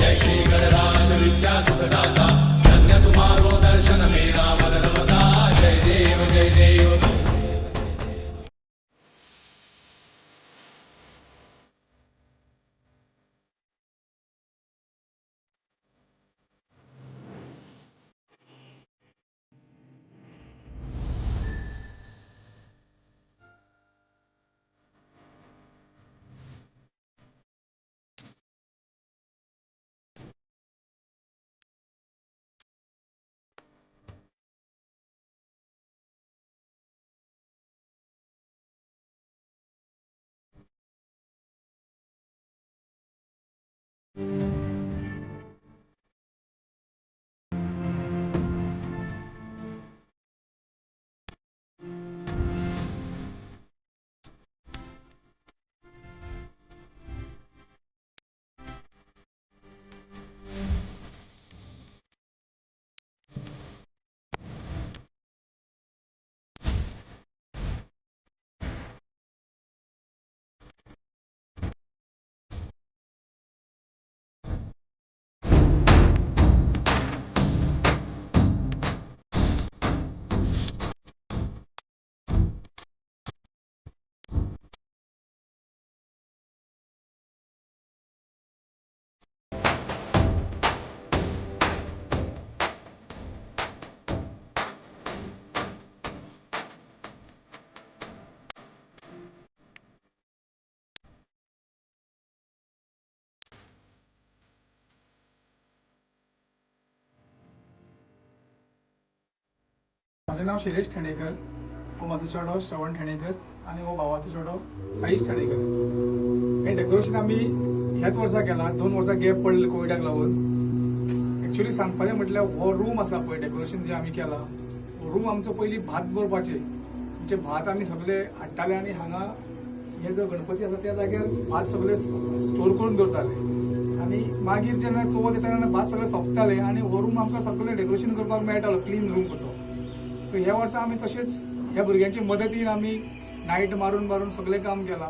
जय श्री गणराज विद्या सुखदाता, धन्य तुम्हारो दर्शन मेरा मन रमता। जय देव जय देव। माझे नाव शैलेश ठाणेकर, हो माझा चेडो श्रवण ठाणेकर आणि हो भावाचो चेडो साईश ठाणेकर. हे डेकोरेशन आम्ही ह्याच वर्सा केला, 2 वर्सां गॅप पडले कोविडाक लागून. एक्चुअली सांगपाचें म्हटल्यार हो रूम आसा पळय डेकोरेशन जे आमी केला, हो रूम आमचो पयलीं भात दवरपाचें, म्हणजे भात आमी सगळे हाडटाले आनी हांगा हे जो गणपती आसा त्या जाग्यार भात सगळे स्टोर करून दवरताले आनी मागीर जेन्ना चवथ येता तेन्ना भात सगळे सोंपताले आनी हो रूम आमकां सगळें डेकोरेशन करपाक मेळटालो, क्लीन रूम कसो. सो ह्या वर्सा आमी तशेंच ह्या भुरग्यांची मदतीन आमी नायट मारून सगळें काम केलां.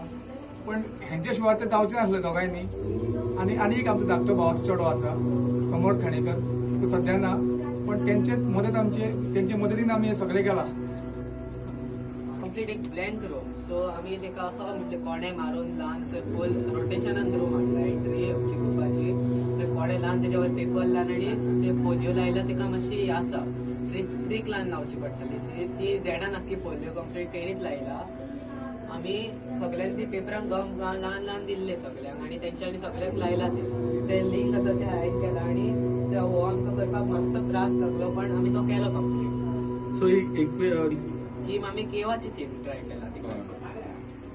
पण हेंच्या शिवाय तें जावचें नासलें दोगांयनी. आनी एक आमचो धाकटो भावाचो चेडो आसा समर्थ ठाणेकर, तो सद्या ना, पण तेंचे मदतीन आमी हें सगळें केलां. कंप्लीट एक ब्लँक रूम, सो आमी तेका म्हणजे कोणे मारून ल्हान फुल रोटेशनान रूम हाडला. एंट्री आमची ग्रुपाची कोणे ल्हान तेच्या वयर पेपर लावन आनी ते फोलियो लायला, तेका मातशी आसा ट्रीक लावन लावची पडटली. ती देडा नाकी फोलियो कंप्लीट तेणीच लायला. आमी सगळ्यांक ती पेपरांक गम ल्हान दिल्ले सगळ्यांक आनी तेंच्यांनी सगळ्यांक लायला. ते लिंक आसा ते हायड केला आनी हो आमकां करपाक मातसो त्रास लागलो, पण आमी तो केलो कंप्लीट. सो एक थीम आमी केवाची थीम ट्राय केला.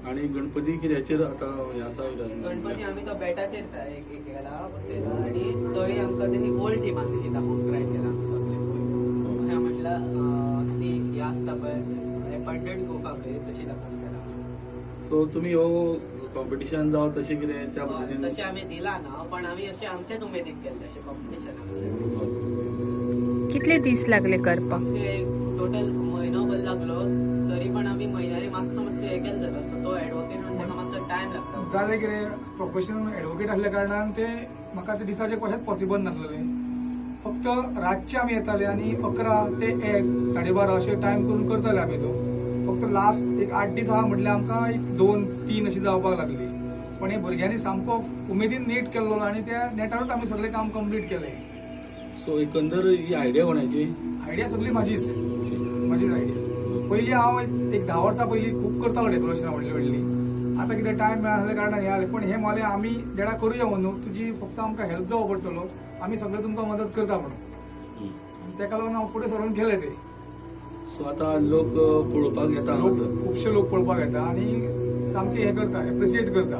आणि गणपती कित्याचेर आतां हें आसा गणपती आमी तो बेटाचेर एक केला बसयला आनी थंय आमकां ते ओल्ड थिमान दिली दाखोवंक ट्राय केला सगळे. म्हटल्यार ती हे आसता पळय एपॉइंटेड गोफा पळय तशी दाखोवंक केला. सो तुमी हो कॉम्पिटिशन जावं तशें कितें त्या पद्दतीन तशें आमी दिला ना, पण आमी अशें आमचेच उमेदीक केल्लें अशें कॉम्पिटिशन. कितले दीस लागले करपाक? ते टोटल म्हयनोभर लागलो, तरी पण आमी म्हयन्यानी मातसो हें केल्लो. सो तो एडवोकेट म्हणून ताका मातसो टायम लागता. जालें कितें प्रोफेशनल एडवोकेट आसल्या कारणान ते म्हाका ते दिसाचें कशेंच पॉसिबल नासलेलें. फक्त रातचे आमी येताले आनी 11 ते 1, 12:30 अशें टायम करून करताले आमी तो. फक्त लास्ट एक 8 दीस आहा म्हटल्यार आमकां एक 2-3 अशी जावपाक लागली. पण हे भुरग्यांनी सामको उमेदीन नेट केल्लो आनी त्या नेटारूच आमी सगळें काम कंप्लीट केलें. सो एकंदर ही आयडिया कोणाची? आयडिया सगळी म्हाजीच आयडिया. पयलीं हांव एक 10 वर्सां पयलीं खूब करतालो डेकोरेशनां व्हडली. आतां कितें टायम मेळनासल्या कारणान हें जालें. पण हें मोलें आमी जेडा करुया म्हणून तुजी फक्त आमकां हेल्प जावो पडटलो, आमी सगळे तुमकां मदत करता म्हणून. तेका लागून हांव फुडें सरून केलें तें. सो आतां लोक पळोवपाक येता, खुबशे लोक पळोवपाक येता आनी सामके हें करता, एप्रिशिएट करता.